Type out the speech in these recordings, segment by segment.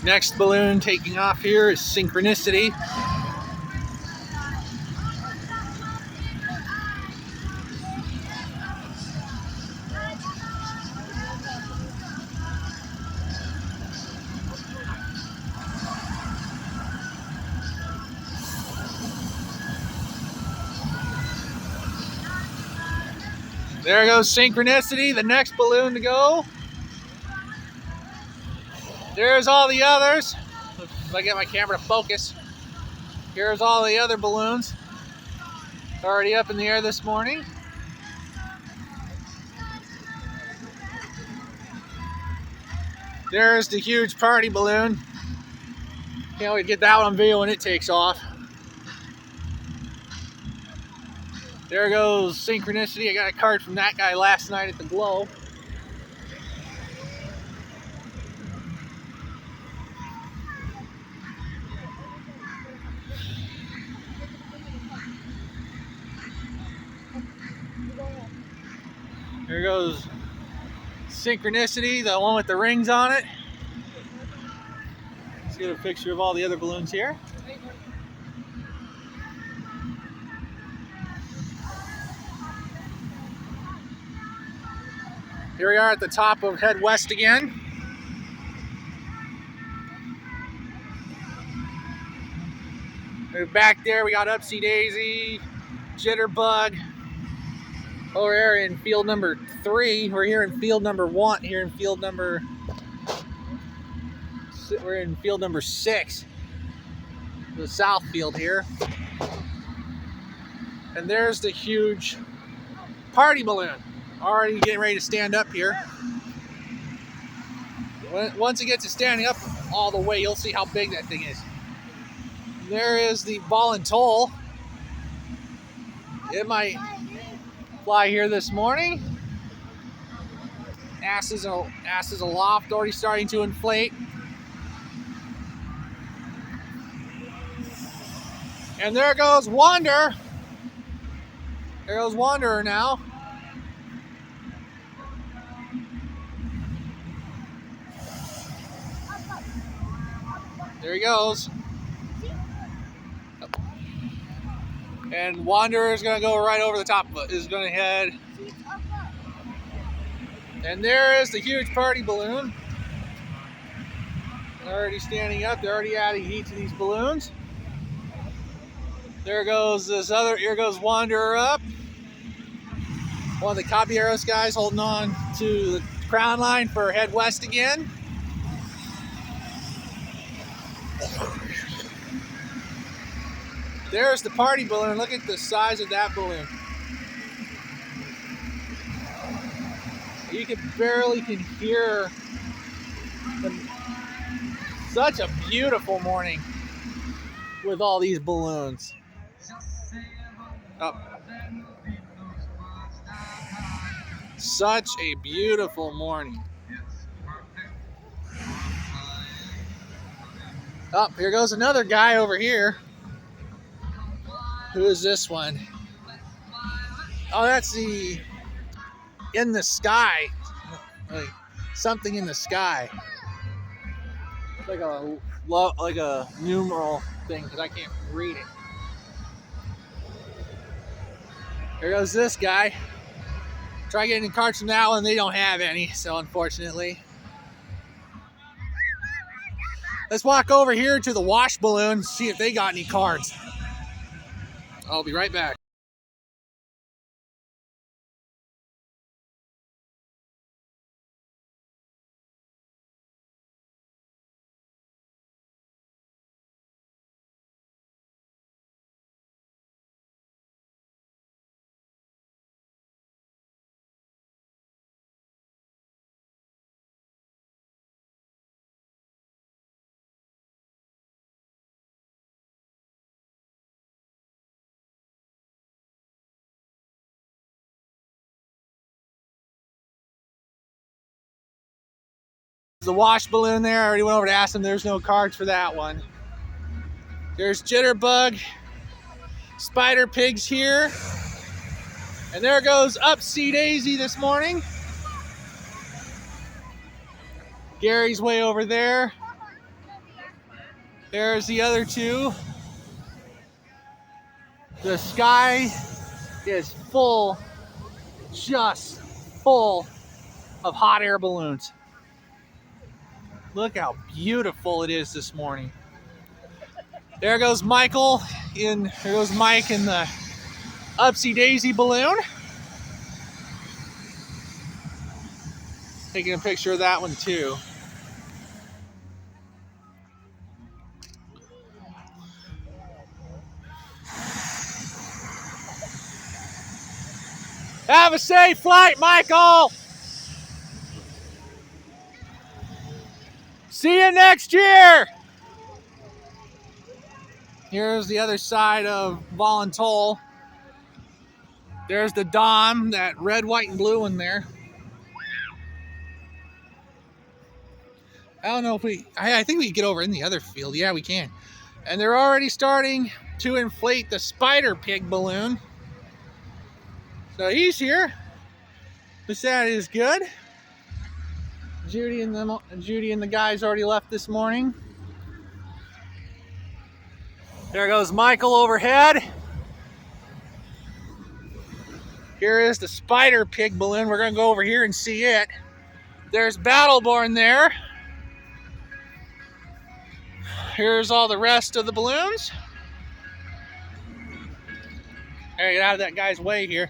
Next balloon taking off here is Synchronicity. There goes Synchronicity, the next balloon to go. There's all the others. If I get my camera to focus. Here's all the other balloons. Already up in the air this morning. There's the huge party balloon. Can't wait to get that one on video when it takes off. There goes Synchronicity. I got a card from that guy last night at the Glow. There goes Synchronicity, the one with the rings on it. Let's get a picture of all the other balloons here. Here we are at the top of Head West again. Back there we got Upsy Daisy, Jitterbug. Over here in field number 3. We're here in field number 1. We're in field number 6. The south field here. And there's the huge party balloon. Already getting ready to stand up here. Once it gets to standing up all the way, you'll see how big that thing is. There is the ball and toll. It might fly here this morning. Asses aloft, already starting to inflate. And there goes Wander. There goes Wanderer now. There he goes. And Wanderer is going to go right over the top of it. Is going to head. And there is the huge party balloon. Already standing up. They're already adding heat to these balloons. There goes this other. Here goes Wanderer up. One of the Caballeros guys holding on to the crown line for Head West again. There's the party balloon. Look at the size of that balloon. You barely can hear them. Such a beautiful morning with all these balloons. Oh. Such a beautiful morning. Oh, here goes another guy over here. Who is this one? Oh, that's the in the sky. Like something in the sky. Like a numeral thing because I can't read it. Here goes this guy. Try getting cards from that one. They don't have any, so unfortunately. Let's walk over here to the wash balloon, see if they got any cards. I'll be right back. The wash balloon there, I already went over to ask them. There's no cards for that one. There's Jitterbug, Spider Pigs here. And there goes Upsy Daisy this morning. Gary's way over there. There's the other two. The sky is full, just full of hot air balloons. Look how beautiful it is this morning. There goes Michael there goes Mike in the Upsy Daisy balloon. Taking a picture of that one too. Have a safe flight, Michael! See you next year! Here's the other side of Voluntold. There's the Dom, that red, white, and blue one there. I don't know if I think we can get over in the other field. Yeah, we can. And they're already starting to inflate the Spider Pig balloon. So he's here. That is good. Judy and the guys already left this morning. There goes Michael overhead. Here is the Spider Pig balloon. We're going to go over here and see it. There's Battleborn there. Here's all the rest of the balloons. Hey, get out of that guy's way here,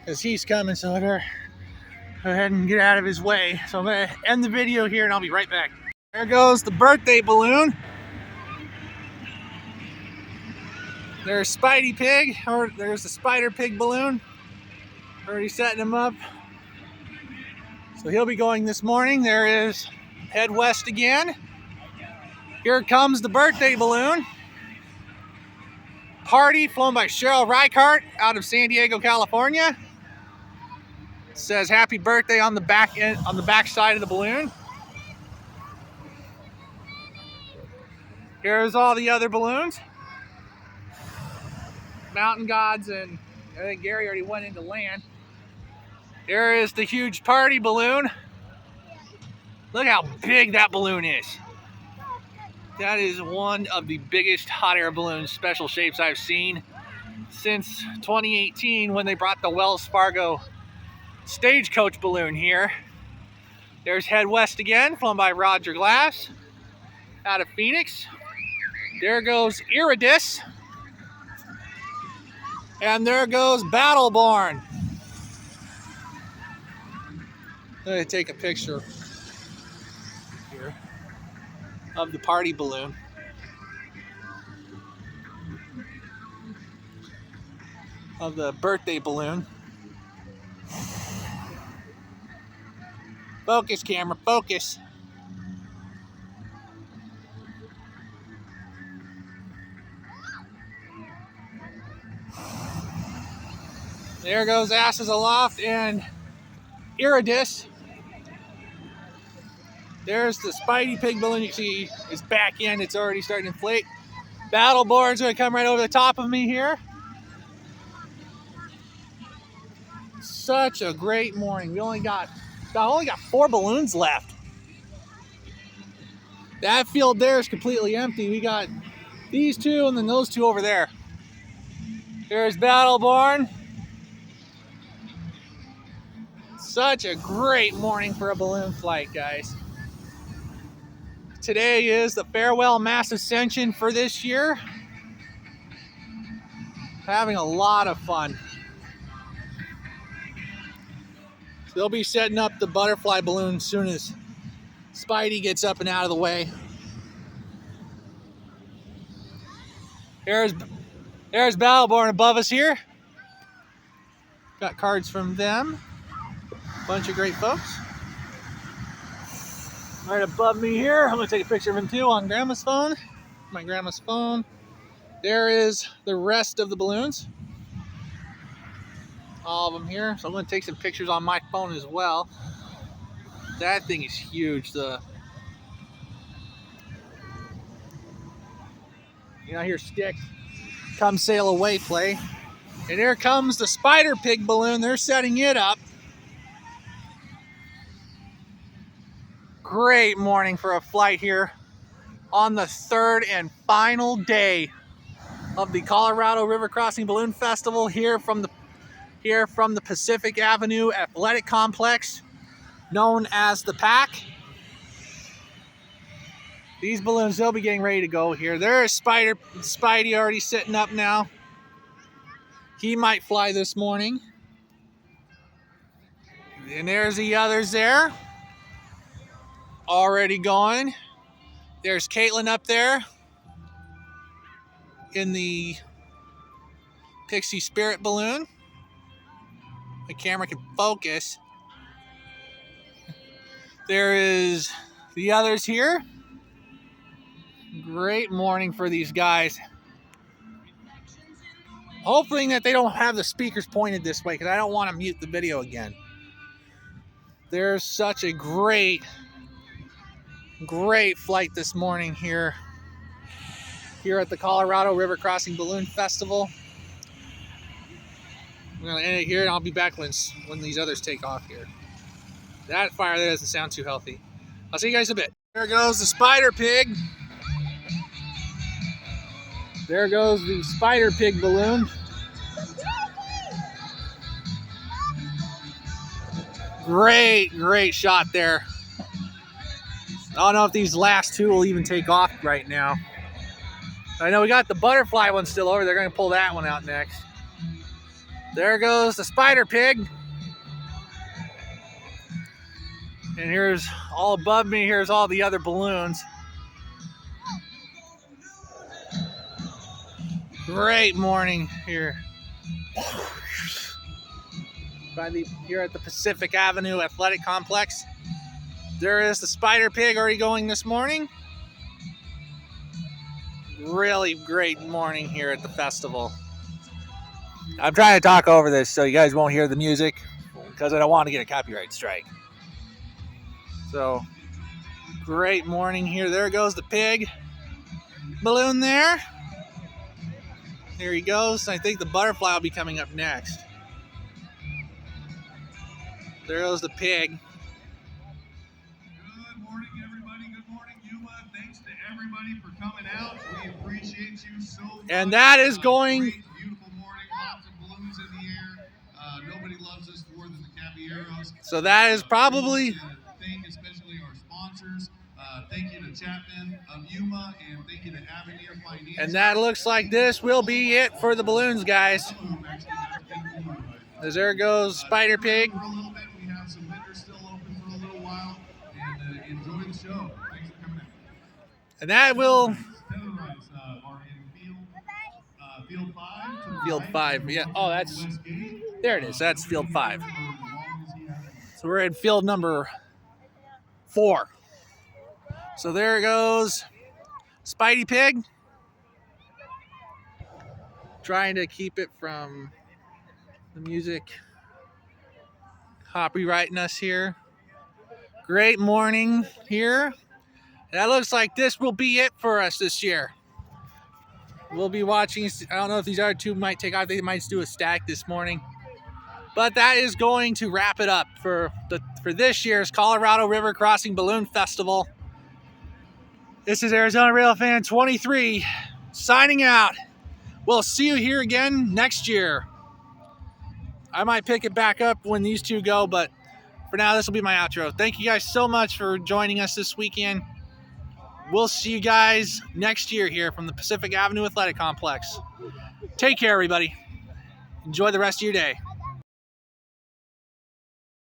because he's coming, so I better go ahead and get out of his way. So I'm going to end the video here, and I'll be right back. There goes the birthday balloon. There's Spidey Pig, or there's the Spider Pig balloon. Already setting him up. So he'll be going this morning. There is head west again. Here comes the birthday balloon. Party flown by Cheryl Reichardt out of San Diego, California. It says happy birthday on the back end, on the back side of the balloon. Here's all the other balloons. Mountain Gods, and I think Gary already went into land. There is the huge party balloon. Look how big that balloon is. That is one of the biggest hot air balloon special shapes I've seen since 2018 when they brought the Wells Fargo stagecoach balloon here. There's Head West again, flown by Roger Glass out of Phoenix. There goes Iridis. And there goes Battleborn. I'm going to take a picture here of the party balloon. Of the birthday balloon. Focus, camera, focus. There goes Asses Aloft and Iridis. There's the Spidey Pig balloon. You can see it's back in. It's already starting to inflate. Battleborn's going to come right over the top of me here. Such a great morning. We only got 4 balloons left. That field there is completely empty. We got these two and then those two over there. There's Battleborn. Such a great morning for a balloon flight, guys. Today is the Farewell Mass Ascension for this year. Having a lot of fun. So they'll be setting up the butterfly balloon as soon as Spidey gets up and out of the way. There's Battleborn above us here. Got cards from them. Bunch of great folks. Right above me here, I'm going to take a picture of him too on Grandma's phone. My grandma's phone. There is the rest of the balloons. All of them here. So I'm going to take some pictures on my phone as well. That thing is huge. You know, I hear Sticks, Come Sail Away play. And here comes the Spider Pig balloon. They're setting it up. Great morning for a flight here on the third and final day of the Colorado River Crossing Balloon Festival here from the Pacific Avenue Athletic Complex, known as the Pack. These balloons, they'll be getting ready to go here. There's Spidey already sitting up now. He might fly this morning. And there's the others there. Already going. There's Caitlin up there in the Pixie Spirit balloon. The camera can focus. There is the others here. Great morning for these guys. Hoping that they don't have the speakers pointed this way because I don't want to mute the video again. There's such a great flight this morning here at the Colorado River Crossing Balloon Festival. I'm going to end it here, and I'll be back when these others take off here. That fire there doesn't sound too healthy. I'll see you guys in a bit. There goes the Spider Pig. There goes the Spider Pig balloon. Great shot there. I don't know if these last two will even take off right now. I know we got the butterfly one still over. They're going to pull that one out next. There goes the Spider Pig. And here's all above me. Here's all the other balloons. Great morning here. Here at the Pacific Avenue Athletic Complex. There is the Spider Pig already going this morning. Really great morning here at the festival. I'm trying to talk over this so you guys won't hear the music because I don't want to get a copyright strike. So, great morning here. There goes the pig balloon there. There he goes. I think the butterfly will be coming up next. There goes the pig. Good morning, everybody. Good morning, Yuma. Thanks to everybody for coming out. We appreciate you so much. And that is going... Great, beautiful morning. Lots of balloons in the air. Nobody loves us more than the Caballeros. So that is probably... Thank especially our sponsors. Thank you to Chapman of Yuma, and thank you to Avenir Finance. And that looks like this will be it for the balloons, guys. As there goes Spider Pig. For a little bit, we have some vendors still open for a little while, and enjoy the show. Thanks for coming out. And that will... Terrorites are in field 5. To the Field right. 5, yeah. Oh, that's... West gate. There it is. That's field 5. For as long as he has it. So we're in field number 4. So there goes Spidey Pig. Trying to keep it from the music copyrighting us here. Great morning here. That looks like this will be it for us this year. We'll be watching. I don't know if these other two might take off. They might do a stack this morning. But that is going to wrap it up for this year's Colorado River Crossing Balloon Festival. This is Arizona Rail Fan 23 signing out. We'll see you here again next year. I might pick it back up when these two go, but for now, this will be my outro. Thank you guys so much for joining us this weekend. We'll see you guys next year here from the Pacific Avenue Athletic Complex. Take care, everybody. Enjoy the rest of your day.